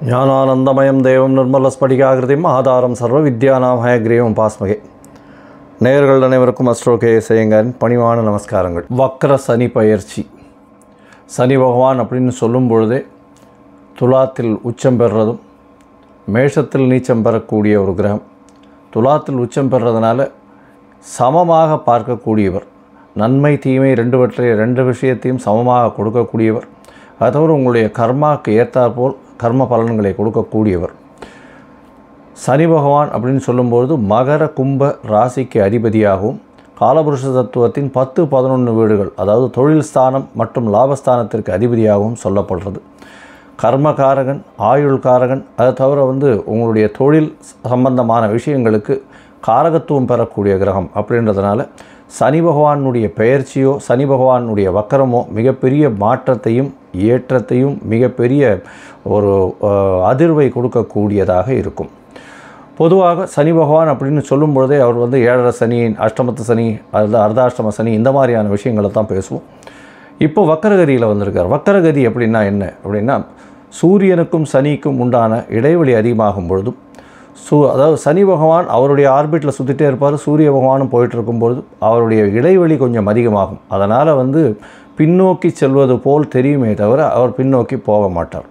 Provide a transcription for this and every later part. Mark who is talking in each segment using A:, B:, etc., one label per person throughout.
A: ஞானானந்தமயம் தேவம் நிர்மலஸ்படிகாகிருதிம் ஆதாரம் சர்வ வித்யானாம் ஹயக்ரீவம் பாஸ்மகே. நேயர்கள் அனைவருக்கும் அஸ்ட்ரோகே செய்யுங்கன் பணிவான நமஸ்காரங்கள். வக்ர சனி பயிற்சி. சனி பகவான் அப்படின்னு சொல்லும் பொழுதே துலாத்தில் உச்சம் பெறுறதும் மேஷத்தில் நீச்சம் பெறக்கூடிய ஒரு கிரகம். துலாத்தில் உச்சம் பெறுறதுனால சமமாக பார்க்கக்கூடியவர், நன்மை தீமை ரெண்டு விஷயத்தையும் சமமாக கொடுக்கக்கூடியவர். அது தவிர உங்களுடைய கர்மாவுக்கு ஏற்றாற்போல் கர்ம பலன்களை கொடுக்கக்கூடியவர். சனி பகவான் அப்படின்னு சொல்லும்போது மகர கும்ப ராசிக்கு அதிபதியாகவும் காலபுருஷ தத்துவத்தின் 10-11 வீடுகள், அதாவது தொழில் ஸ்தானம் மற்றும் லாபஸ்தானத்திற்கு அதிபதியாகவும் சொல்லப்படுறது. கர்மகாரகன், ஆயுள்காரகன், அதை தவிர உங்களுடைய தொழில் சம்பந்தமான விஷயங்களுக்கு காரகத்துவம் பெறக்கூடிய கிரகம். அப்படின்றதுனால சனி பகவானுடைய பெயர்ச்சியோ சனி பகவானுடைய வக்கரமோ மிகப்பெரிய மாற்றத்தையும் ஏற்றத்தையும் மிகப்பெரிய ஒரு அதிர்வை கொடுக்கக்கூடியதாக இருக்கும். பொதுவாக சனி பகவான் அப்படின்னு சொல்லும் பொழுதே அவர் 7.5 சனி, அஷ்டமத்து சனி, அல்லது அர்த்தாஷ்டம சனி, இந்த மாதிரியான விஷயங்களை தான் பேசுவோம். இப்போ வக்கரகதியில் வந்திருக்கார். வக்கரகதி அப்படின்னா என்ன அப்படின்னா, சூரியனுக்கும் சனிக்கும் உண்டான இடைவெளி அதிகமாகும் பொழுதும் அதாவது சனி பகவான் அவருடைய ஆர்பிட்டில் சுற்றிட்டே இருப்பார், சூரிய பகவானும் போயிட்டுருக்கும்பொழுது அவருடைய இடைவெளி கொஞ்சம் அதிகமாகும். அதனால் பின்னோக்கி செல்வது போல் தெரியுமே தவிர அவர் பின்னோக்கி போக மாட்டார்.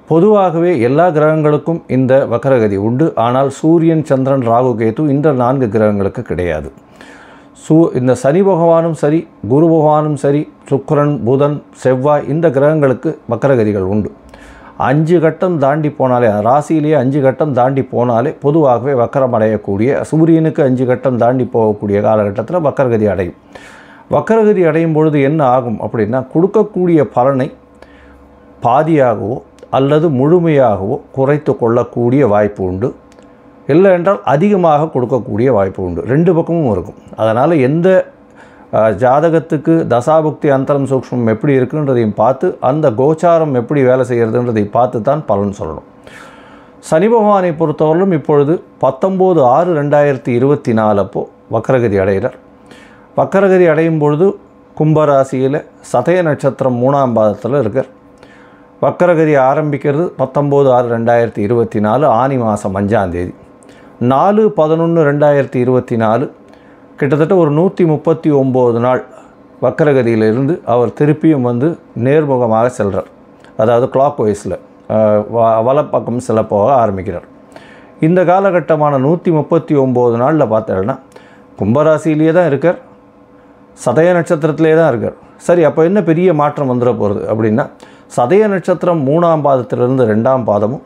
A: பொதுவாகவே எல்லா கிரகங்களுக்கும் இந்த வக்கரகதி உண்டு. ஆனால் சூரியன், சந்திரன், ராகு, கேது இந்த 4 கிரகங்களுக்கு கிடையாது. இந்த சனி பகவானும் சரி, குரு பகவானும் சரி, சுக்கிரன், புதன், செவ்வாய் இந்த கிரகங்களுக்கு வக்கரகதிகள் உண்டு. 5 கட்டம் தாண்டி போனாலே, ராசியிலேயே 5 கட்டம் தாண்டி போனாலே பொதுவாகவே வக்கரம் அடையக்கூடிய, சூரியனுக்கு 5 கட்டம் தாண்டி போகக்கூடிய காலகட்டத்தில் வக்கரகதி அடையும். வக்கரகதி அடையும் பொழுது என்ன ஆகும் அப்படின்னா, கொடுக்கக்கூடிய பலனை பாதியாகவோ அல்லது முழுமையாகவோ குறைத்து கொள்ளக்கூடிய வாய்ப்பு உண்டு. இல்லை என்றால் அதிகமாக கொடுக்கக்கூடிய வாய்ப்பு உண்டு. 2 பக்கமும் இருக்கும். அதனால் எந்த ஜாதகத்துக்கு தசாபுக்தி அந்தரம் சூக்ஷ்மம் எப்படி இருக்குன்றதையும் பார்த்து, அந்த கோச்சாரம் எப்படி வேலை செய்கிறதுன்றதை பார்த்து தான் பலன் சொல்லணும். சனி பகவானை பொறுத்தவரையிலும் இப்பொழுது 19/6/2024 அப்போது வக்கரகதி அடைகிறார். வக்கரகதி அடையும் பொழுது கும்பராசியில் சதய நட்சத்திரம் 3ஆம் பாதத்தில் இருக்கார். வக்கரகதி ஆரம்பிக்கிறது 19/6/2024 ஆனி மாதம் 5ஆம் தேதி. 4/11/2024 கிட்டத்தட்ட ஒரு 139 நாள் வக்கரகதியிலிருந்து அவர் திருப்பியும் நேர்முகமாக செல்கிறார். அதாவது கிளாக் வைஸில் வலப்பக்கம் செல்ல போக ஆரம்பிக்கிறார். இந்த காலகட்டமான 139 நாளில் பார்த்தோன்னா கும்பராசியிலேயே தான் இருக்கார், சதய நட்சத்திரத்திலே தான் இருக்கார். சரி, அப்போ என்ன பெரிய மாற்றம் வந்துட போகிறது அப்படின்னா, சதய நட்சத்திரம் 3ஆம் பாதத்திலிருந்து 2ஆம் பாதமும்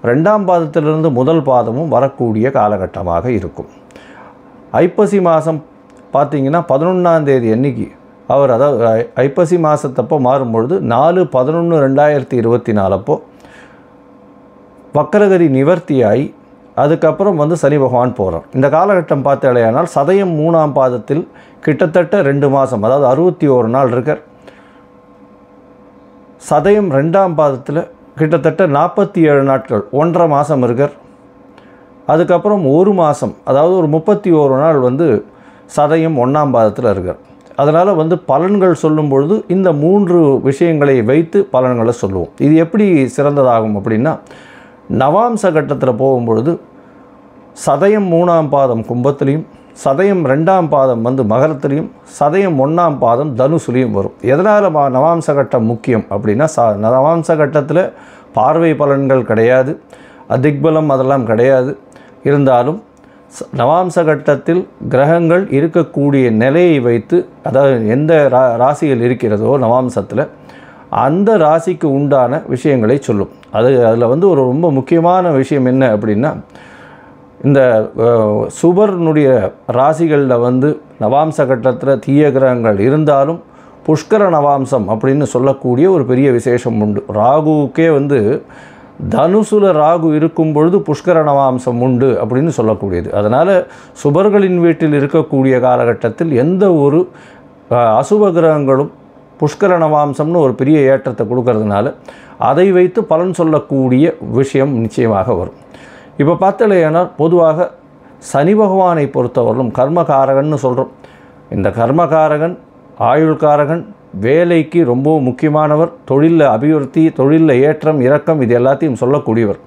A: 2ஆம் பாதத்திலிருந்து 1 பாதமும் வரக்கூடிய காலகட்டமாக இருக்கும். ஐப்பசி மாதம் பார்த்திங்கன்னா 11ஆம் தேதி அன்னைக்கு அவர், அதாவது ஐப்பசி மாதத்தப்போ மாறும்பொழுது 4/11/2024 அப்போது வக்கரகதி நிவர்த்தியாகி அதுக்கப்புறம் சனி பகவான் போகிறார். இந்த காலகட்டம் பார்த்தாலேயானால் சதயம் 3ஆம் பாதத்தில் கிட்டத்தட்ட 2 மாதம், அதாவது 61 நாள் இருக்கார். சதயம் 2ஆம் பாதத்தில் கிட்டத்தட்ட 47 நாட்கள், 1.5 மாதம் இருக்கார். அதுக்கப்புறம் 1 மாதம், அதாவது ஒரு 31 நாள் சதயம் 1ஆம் பாதத்தில் இருக்கார். அதனால் பலன்கள் சொல்லும் பொழுது இந்த 3 விஷயங்களை வைத்து பலன்களை சொல்லுவோம். இது எப்படி சிறந்ததாகும் அப்படின்னா, நவாம்ச கட்டத்தில் போகும்பொழுது சதயம் 3ஆம் பாதம் கும்பத்திலையும், சதயம் 2ஆம் பாதம் மகரத்திலையும், சதயம் 1ஆம் பாதம் தனுசுலையும் வரும். எதனால் நவாம்ச கட்டம் முக்கியம் அப்படின்னா, நவாம்ச கட்டத்தில் பார்வை பலன்கள் கிடையாது, அதிக்பலம் அதெல்லாம் கிடையாது. இருந்தாலும் நவாம்ச கட்டத்தில் கிரகங்கள் இருக்கக்கூடிய நிலையை வைத்து, அதாவது எந்த ராசியில் இருக்கிறதோ நவாம்சத்தில் அந்த ராசிக்கு உண்டான விஷயங்களை சொல்லும். அதில் ஒரு ரொம்ப முக்கியமான விஷயம் என்ன அப்படின்னா, இந்த சுபர்னுடைய ராசிகளில் நவாம்ச கட்டத்தில் தீய கிரகங்கள் இருந்தாலும் புஷ்கர நவாம்சம் அப்படின்னு சொல்லக்கூடிய ஒரு பெரிய விசேஷம் உண்டு. ராகுவுக்கே தனுசுல ராகு இருக்கும் பொழுது புஷ்கர நவாம்சம் உண்டு அப்படின்னு சொல்லக்கூடியது. அதனால் சுபர்களின் வீட்டில் இருக்கக்கூடிய காலகட்டத்தில் எந்த ஒரு அசுப கிரகங்களும் புஷ்கர நவாம்சம்னு ஒரு பெரிய ஏற்றத்தை கொடுக்கறதுனால அதை வைத்து பலன் சொல்லக்கூடிய விஷயம் நிச்சயமாக வரும். இப்போ பார்த்தலையானால் பொதுவாக சனி பகவானை பொறுத்தவரையிலும் கர்மகாரகன்னு சொல்கிறோம். இந்த கர்மகாரகன், ஆயுள்காரகன், வேலைக்கு ரொம்ப முக்கியமானவர், தொழிலில் அபிவிருத்தி, தொழிலில் ஏற்றம் இறக்கம் இது எல்லாத்தையும் சொல்லக்கூடியவர்.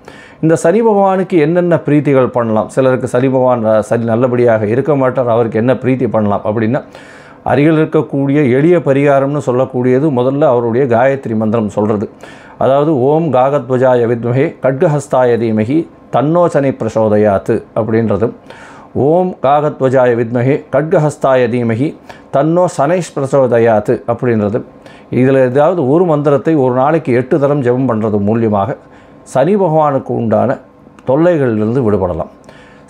A: இந்த சனி பகவானுக்கு என்னென்ன பிரீத்திகள் பண்ணலாம்? சிலருக்கு சனி பகவான் சனி நல்லபடியாக இருக்க மாட்டார், அவருக்கு என்ன பிரீத்தி பண்ணலாம் அப்படின்னா, அருகில் இருக்கக்கூடிய எளிய பரிகாரம்னு சொல்லக்கூடியது முதல்ல அவருடைய காயத்ரி மந்திரம் சொல்கிறது. அதாவது ஓம் காகத்வஜாய வித்மஹே கட்கஹஸ்தாய தீமஹி தன்னோ சனி பிரசோதயாத்து அப்படின்றது. ஓம் காகத்வஜாய வித்மஹே கட்கஹஸ்தாய தீமஹி தன்னோ சனைஷ் பிரசோதயாத்து அப்படின்றது. இதில் ஏதாவது ஒரு மந்திரத்தை ஒரு நாளைக்கு 8 தரம் ஜெபம் பண்ணுறது மூலியமாக சனி பகவானுக்கு உண்டான தொல்லைகளிலிருந்து விடுபடலாம்.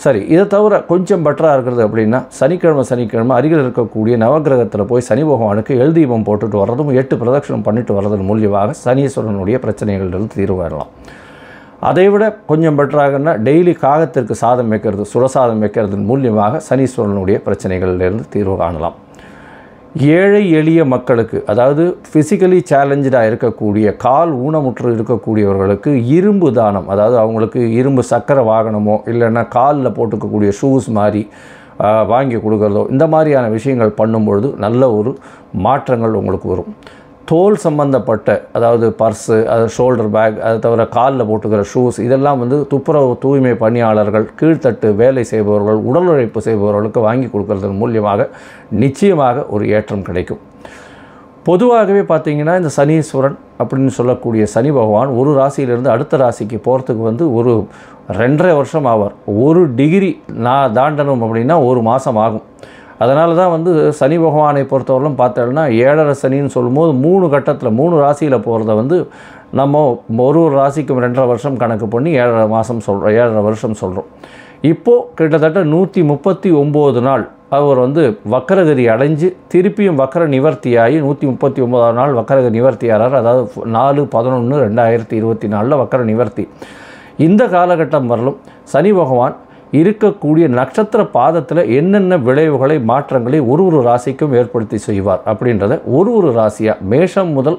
A: சரி, இதை தவிர கொஞ்சம் பெட்டராக இருக்கிறது அப்படின்னா சனிக்கிழமை அருகில் இருக்கக்கூடிய நவகிரகத்தில் போய் சனி பகவானுக்கு எல் தீபம் போட்டுட்டு வர்றதும் 8 பிரதட்சணம் பண்ணிட்டு வர்றதன் மூலியமாக சனீஸ்வரனுடைய பிரச்சனைகளிலிருந்து தீர்வு வரலாம். அதை விட கொஞ்சம் பெட்டராகனா டெய்லி காகத்திற்கு சாதம் வைக்கிறது, சுரசாதம் வைக்கிறதன் மூலியமாக சனீஸ்வரனுடைய பிரச்சனைகளிலிருந்து தீர்வு காணலாம். ஏழை எளிய மக்களுக்கு, அதாவது ஃபிசிக்கலி சேலஞ்சாக இருக்கக்கூடிய, கால் ஊனமுற்று இருக்கக்கூடியவர்களுக்கு இரும்பு தானம், அதாவது அவங்களுக்கு இரும்பு சக்கர வாகனமோ இல்லைன்னா காலில் போட்டுக்கக்கூடிய ஷூஸ் மாதிரி வாங்கி கொடுக்குறதோ, இந்த மாதிரியான விஷயங்கள் பண்ணும்பொழுது நல்ல ஒரு மாற்றங்கள் உங்களுக்கு வரும். தோல் சம்பந்தப்பட்ட, அதாவது பர்ஸு, அது ஷோல்டர் பேக், அதை தவிர காலில் போட்டுக்கிற ஷூஸ், இதெல்லாம் துப்புரவு தூய்மை பணியாளர்கள், கீழ்த்தட்டு வேலை செய்பவர்கள், உடல் உழைப்பு செய்பவர்களுக்கு வாங்கி கொடுக்கறதன் மூலியமாக நிச்சயமாக ஒரு ஏற்றம் கிடைக்கும். பொதுவாகவே பார்த்திங்கன்னா இந்த சனீஸ்வரன் அப்படின்னு சொல்லக்கூடிய சனி பகவான் ஒரு ராசியிலிருந்து அடுத்த ராசிக்கு போகிறதுக்கு ஒரு 2.5 வருஷம் ஆவார். 1 டிகிரி நான் தாண்டணும் அப்படின்னா 1 மாதம் ஆகும். அதனால தான் சனி பகவானை பொறுத்தவரையிலும் பார்த்தோம்னா 7.5 சனின்னு சொல்லும்போது 3 கட்டத்தில் 3 ராசியில் போகிறத நம்ம ஒரு ராசிக்கும் 2.5 வருஷம் கணக்கு பண்ணி 7.5 மாதம் சொல்கிறோம், 7.5 வருஷம் சொல்கிறோம். இப்போது கிட்டத்தட்ட 139 நாள் அவர் வக்கரகதி அடைஞ்சு திருப்பியும் வக்கர நிவர்த்தியாகி 139ஆம் நாள் வக்கரகதி நிவர்த்தியாகிறார். அதாவது 4/11/2024 வக்கர நிவர்த்தி. இந்த காலகட்டம் வரலும் சனி பகவான் இருக்கக்கூடிய நட்சத்திர பாதத்தில் என்னென்ன விளைவுகளை மாற்றங்களை ஒரு ராசிக்கும் ஏற்படுத்தி செய்வார் அப்படின்றத ஒரு ராசியாக மேஷம் முதல்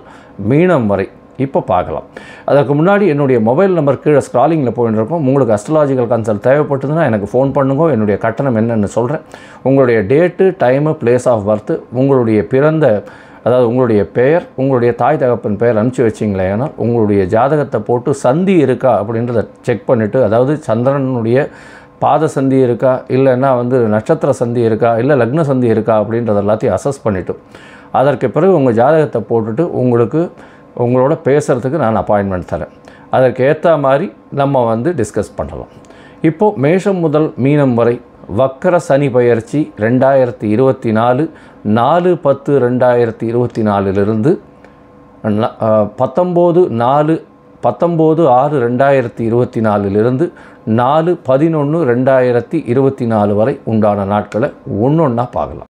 A: மீனம் வரை இப்போ பார்க்கலாம். அதற்கு முன்னாடி என்னுடைய மொபைல் நம்பர் கீழே ஸ்க்ராலிங்கில் போயிட்டு இருக்கோம். உங்களுக்கு அஸ்ட்ராலாஜிக்கல் கன்சல்ட் தேவைப்பட்டதுன்னா எனக்கு ஃபோன் பண்ணுங்க. என்னுடைய கட்டணம் என்னென்னு சொல்கிறேன். உங்களுடைய date, time, place of birth, உங்களுடைய பிறந்த, அதாவது உங்களுடைய பெயர், உங்களுடைய தாய் தகப்பன் பெயர் அனுப்பிச்சி வச்சிங்களே, ஏன்னா உங்களுடைய ஜாதகத்தை போட்டு சந்தி இருக்கா அப்படின்றத செக் பண்ணிவிட்டு, அதாவது சந்திரனுடைய பாத சந்தி இருக்கா, இல்லைன்னா நட்சத்திர சந்தி இருக்கா, இல்லை லக்ன சந்தி இருக்கா அப்படின்றத எல்லாத்தையும் அசஸ் பண்ணிவிட்டு அதற்கு பிறகு உங்கள் ஜாதகத்தை போட்டுட்டு உங்களோட பேசுகிறதுக்கு நான் அப்பாயின்மெண்ட் தரேன். அதற்கு ஏற்ற மாதிரி நம்ம டிஸ்கஸ் பண்ணலாம். இப்போது மேஷம் முதல் மீனம் வரை வக்கர சனி பயிற்சி 2024 4/10/2024 19/6/2024 4/11/2024 வரை உண்டான நாட்களை ஒன்றொன்னா பார்க்கலாம்.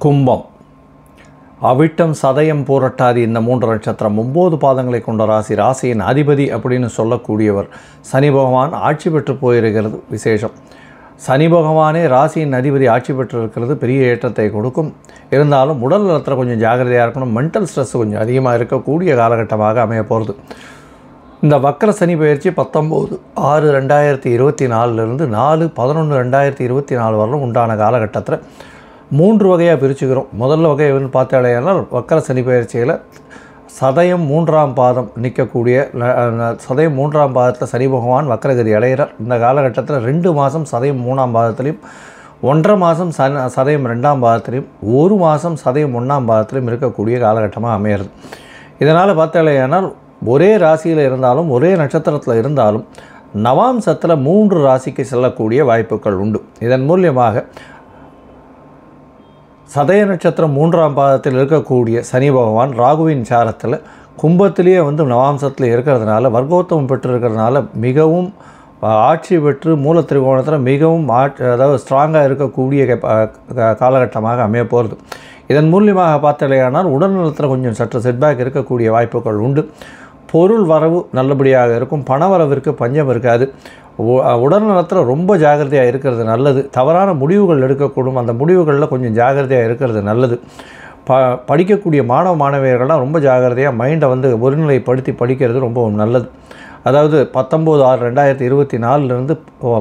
A: கும்பம், அவிட்டம், சதயம், பூரட்டாதி இந்த 3 நட்சத்திரம் 9 பாதங்களை கொண்ட ராசி. ராசியின் அதிபதி அப்படின்னு சொல்லக்கூடியவர் சனி பகவான் ஆட்சி பெற்று போயிருக்கிறது விசேஷம். சனி பகவானே ராசியின் அதிபதி ஆட்சி பெற்றிருக்கிறது பெரிய ஏற்றத்தை கொடுக்கும். இருந்தாலும் உடல் நலத்தில் கொஞ்சம் ஜாகிரதையாக இருக்கணும். மென்டல் ஸ்ட்ரெஸ் கொஞ்சம் அதிகமாக இருக்கக்கூடிய காலகட்டமாக அமைய போகிறது. இந்த வக்கர சனி பயிற்சி 19/6/2024 4/11/2024 வரலும் உண்டான காலகட்டத்தில் 3 வகையாக பிரிச்சுக்கிறோம். முதல்ல வகை பார்த்தாலேயானால் வக்கர சனி பயிற்சியில் சதயம் 3ஆம் பாதம் நிற்கக்கூடிய சதயம் 3ஆம் பாதத்தில் சனி பகவான் வக்கரகதி அடைகிறார். இந்த காலகட்டத்தில் 2 மாதம் சதயம் 3ஆம் பாதத்திலையும் 1.5 மாதம் சதயம் 2ஆம் பாதத்திலையும் 1 மாதம் சதயம் 1ஆம் பாதத்திலையும் இருக்கக்கூடிய காலகட்டமாக அமையிறது. இதனால் பார்த்தாலேயானால் ஒரே ராசியில் இருந்தாலும் ஒரே நட்சத்திரத்தில் இருந்தாலும் நவாம்சத்தில் 3 ராசிக்கு செல்லக்கூடிய வாய்ப்புகள் உண்டு. இதன் மூலியமாக சதய நட்சத்திரம் 3ஆம் பாதத்தில் இருக்கக்கூடிய சனி பகவான் ராகுவின் சாரத்தில் கும்பத்திலேயே நவாம்சத்தில் இருக்கிறதுனால வர்க்கோத்தமம் பெற்றிருக்கிறதுனால மிகவும் ஆட்சி பெற்று மூல திரிகோணத்தில் மிகவும் அதாவது ஸ்ட்ராங்காக இருக்கக்கூடிய காலகட்டமாக அமைய போகிறது. இதன் மூலியமாக பார்த்தாலேயானால் உடல்நலத்தில் கொஞ்சம் சற்று செட்பேக் இருக்கக்கூடிய வாய்ப்புகள் உண்டு. பொருள் வரவு நல்லபடியாக இருக்கும். பணவரவிற்கு பஞ்சம் இருக்காது. உடல்நலத்தில் ரொம்ப ஜாகிரதையாக இருக்கிறது நல்லது. தவறான முடிவுகள் எடுக்கக்கூடும். அந்த முடிவுகளில் கொஞ்சம் ஜாகிரதையாக இருக்கிறது நல்லது. படிக்கக்கூடிய மாணவியர்கள்லாம் ரொம்ப ஜாகிரதையாக மைண்டை வந்து ஒருநிலைப்படுத்தி படிக்கிறது ரொம்ப நல்லது. அதாவது 19/6/2024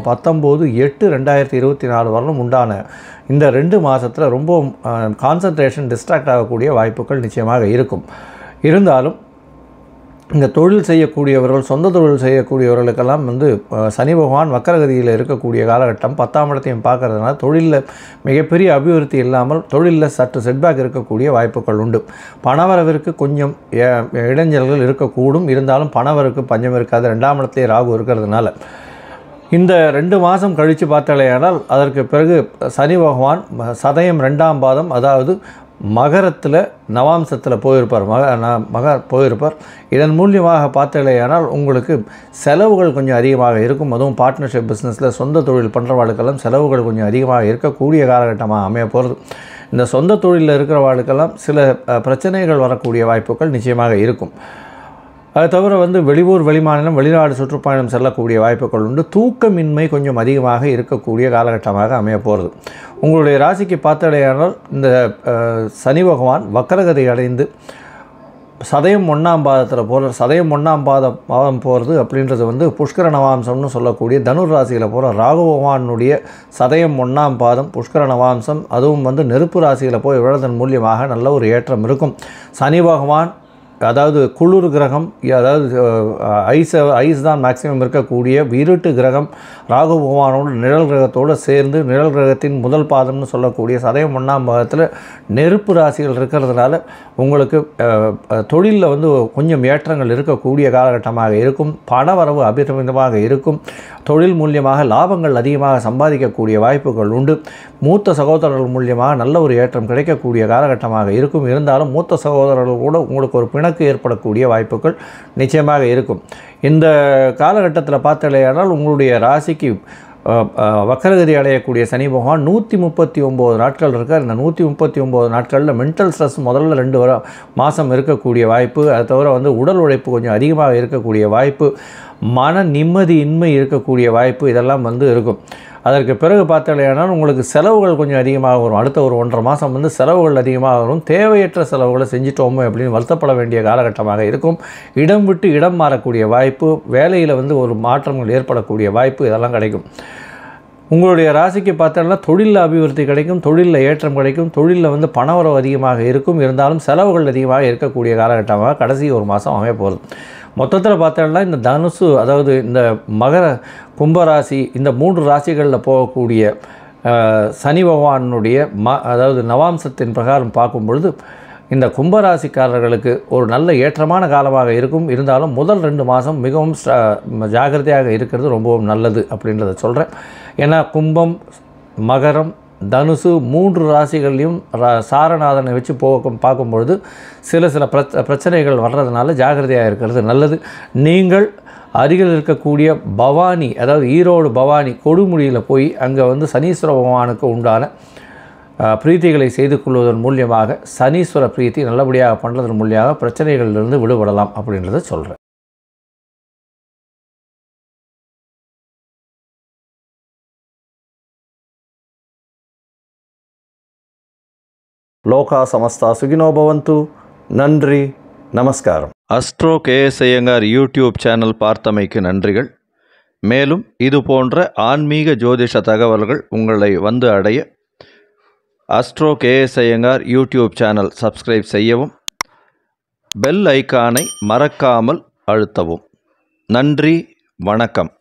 A: 19/8/2024 வரலும் உண்டான இந்த 2 மாதத்தில் ரொம்ப கான்சன்ட்ரேஷன் டிஸ்ட்ராக்ட் ஆகக்கூடிய வாய்ப்புகள் நிச்சயமாக இருக்கும். இருந்தாலும் இந்த தொழில் செய்யக்கூடியவர்கள், சொந்த தொழில் செய்யக்கூடியவர்களுக்கெல்லாம் வந்து சனி பகவான் வக்கரகதியில் இருக்கக்கூடிய காலகட்டம் 10ஆம் இடத்தையும் பார்க்கறதுனால தொழிலில் மிகப்பெரிய அபிவிருத்தி இல்லாமல் தொழிலில் சற்று செட்பேக் இருக்கக்கூடிய வாய்ப்புகள் உண்டு. பணவரவிற்கு கொஞ்சம் இடைஞ்சல்கள் இருக்கக்கூடும். இருந்தாலும் பணவரவுக்கு பஞ்சம் இருக்காது. 2ஆம் இடத்திலே ராகு இருக்கிறதுனால இந்த 2 மாதம் கழித்து பார்த்தாலேயானால் அதற்கு பிறகு சனி பகவான் சதயம் 2ஆம் பாதம், அதாவது மகரத்தில் நவாம்சத்தில் போயிருப்பார். இதன் மூலியமாக பார்த்தாலேயானால் உங்களுக்கு செலவுகள் கொஞ்சம் அதிகமாக இருக்கும். அதுவும் பார்ட்னர்ஷிப் பிஸ்னஸில் சொந்த தொழில் பண்ணுறவாளுக்கெல்லாம் செலவுகள் கொஞ்சம் அதிகமாக இருக்கக்கூடிய காலகட்டமாக அமைய போகிறது. இந்த சொந்த தொழிலில் இருக்கிறவாளுக்கெல்லாம் சில பிரச்சனைகள் வரக்கூடிய வாய்ப்புகள் நிச்சயமாக இருக்கும். அது தவிர வந்து வெளியூர், வெளிமாநிலம், வெளிநாடு சுற்றுப்பயணம் செல்லக்கூடிய வாய்ப்புகள் உண்டு. தூக்கமின்மை கொஞ்சம் அதிகமாக இருக்கக்கூடிய காலகட்டமாக அமைய போகிறது. உங்களுடைய ராசிக்கு பார்த்தாலேயானால் இந்த சனி பகவான் வக்கரகதி அடைந்து சதயம் 1ஆம் பாதத்தில் போகிற சதயம் 1ஆம் பாதம் போகிறது அப்படின்றது வந்து புஷ்கர நவாம்சம்னு சொல்லக்கூடிய தனுர் ராசியில் போகிற ராகு பகவானுடைய சதயம் 1ஆம் பாதம் புஷ்கர நவாம்சம். அதுவும் வந்து நெருப்பு ராசியில் போய் விழுதன் மூலியமாக நல்ல ஒரு ஏற்றம் இருக்கும். சனி பகவான் அதாவது குளிர் கிரகம், அதாவது ஐஸ் தான் மேக்சிமம் இருக்கக்கூடிய இருட்டு கிரகம் ராகு பகவானோடு நிழல் கிரகத்தோடு சேர்ந்து நிழல் கிரகத்தின் முதல் பாதம்னு சொல்லக்கூடிய சதயம் 1ஆம் பாதத்தில் நெருப்பு ராசிகள் இருக்கிறதுனால உங்களுக்கு தொழிலில் வந்து கொஞ்சம் ஏற்றங்கள் இருக்கக்கூடிய காலகட்டமாக இருக்கும். பணவரவு அபிரமிதமாக இருக்கும். தொழில் மூலியமாக லாபங்கள் அதிகமாக சம்பாதிக்கக்கூடிய வாய்ப்புகள் உண்டு. மூத்த சகோதரர்கள் மூலியமாக நல்ல ஒரு ஏற்றம் கிடைக்கக்கூடிய காலகட்டமாக இருக்கும். இருந்தாலும் மூத்த சகோதரர்கள் கூட உங்களுக்கு ஒரு பிணக்கு ஏற்படக்கூடிய வாய்ப்புகள் நிச்சயமாக இருக்கும். இந்த காலகட்டத்தில் பார்த்தாலேயானால் உங்களுடைய ராசிக்கு வக்கரகதி அடையக்கூடிய சனி பகவான் 139 நாட்கள் இருக்கார். இந்த 139 நாட்களில் மென்டல் ஸ்ட்ரெஸ் முதல்ல 2 மாதம் இருக்கக்கூடிய வாய்ப்பு. அது தவிர வந்து உடல் உழைப்பு கொஞ்சம் அதிகமாக இருக்கக்கூடிய வாய்ப்பு, மன நிம்மதியின்மை இருக்கக்கூடிய வாய்ப்பு, இதெல்லாம் வந்து இருக்கும். அதற்கு பிறகு பார்த்தாலேயானால் உங்களுக்கு செலவுகள் கொஞ்சம் அதிகமாக வரும். அடுத்த ஒரு 1.5 மாதம் வந்து செலவுகள் அதிகமாக வரும். தேவையற்ற செலவுகளை செஞ்சிட்டோமோ அப்படின்னு வருத்தப்பட வேண்டிய காலகட்டமாக இருக்கும். இடம் விட்டு இடம் மாறக்கூடிய வாய்ப்பு, வேலையில் வந்து ஒரு மாற்றங்கள் ஏற்படக்கூடிய வாய்ப்பு, இதெல்லாம் கிடைக்கும். உங்களுடைய ராசிக்கு பார்த்தோம்னா தொழிலில் அபிவிருத்தி கிடைக்கும், தொழிலில் ஏற்றம் கிடைக்கும், தொழிலில் வந்து பணவரவு அதிகமாக இருக்கும். இருந்தாலும் செலவுகள் அதிகமாக இருக்கக்கூடிய காலகட்டமாக கடைசி ஒரு மாதம் அமைய போகிறது. மொத்தத்தில் பார்த்தோம்னா இந்த தனுசு, அதாவது இந்த மகர, கும்பராசி, இந்த 3 ராசிகளில் போகக்கூடிய சனி பகவானுடைய அதாவது நவாம்சத்தின் பிரகாரம் பார்க்கும் பொழுது இந்த கும்பராசிக்காரர்களுக்கு ஒரு நல்ல ஏற்றமான காலமாக இருக்கும். இருந்தாலும் முதல் 2 மாதம் மிகவும் ஜாகிரதையாக இருக்கிறது ரொம்பவும் நல்லது அப்படின்றத சொல்கிறேன். ஏன்னா கும்பம், மகரம், தனுசு 3 ராசிகள்லையும் சாரநாதனை வச்சு பார்க்கும்பொழுது சில பிரச்சனைகள் வர்றதுனால ஜாகிரதையாக இருக்கிறது நல்லது. நீங்கள் அருகில் இருக்கக்கூடிய பவானி, அதாவது ஈரோடு பவானி கொடுமுடியில் போய் அங்கே வந்து சனீஸ்வர பகவானுக்கு உண்டான பிரீத்திகளை செய்து கொள்வதன் மூலியமாக சனீஸ்வர பிரீத்தி நல்லபடியாக பண்ணுறதன் மூலியமாக பிரச்சனைகளிலிருந்து விடுபடலாம் அப்படின்றத சொல்கிறேன். லோகா சமஸ்தா சுகினோ பவந்து. நன்றி, நமஸ்காரம். Astro KS Iyengar YouTube channel பார்த்தமைக்கு நன்றிகள். மேலும் இது போன்ற ஆன்மீக ஜோதிஷ தகவல்கள் உங்களை வந்து அடைய astro KS Iyengar YouTube channel subscribe செய்யவும், பெல் ஐக்கானை மறக்காமல் அழுத்தவும். நன்றி, வணக்கம்.